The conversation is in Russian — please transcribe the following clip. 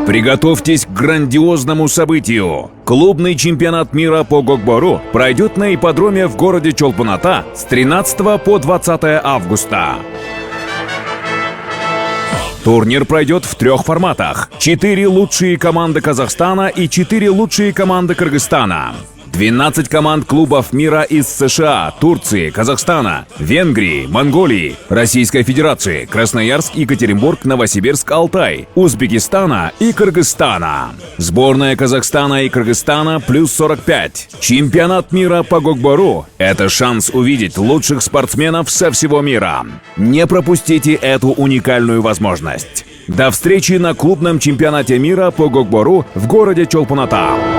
Приготовьтесь к грандиозному событию. Клубный чемпионат мира по гокбору пройдет на ипподроме в городе Чолпон-Ата с 13 по 20 августа. Турнир пройдет в 3 форматах. 4 лучшие команды Казахстана и 4 лучшие команды Кыргызстана. 12 команд клубов мира из США, Турции, Казахстана, Венгрии, Монголии, Российской Федерации, Красноярск, Екатеринбург, Новосибирск, Алтай, Узбекистана и Кыргызстана. Сборная Казахстана и Кыргызстана плюс 45. Чемпионат мира по гокбору – это шанс увидеть лучших спортсменов со всего мира. Не пропустите эту уникальную возможность. До встречи на клубном чемпионате мира по гокбору в городе Чолпон-Ата.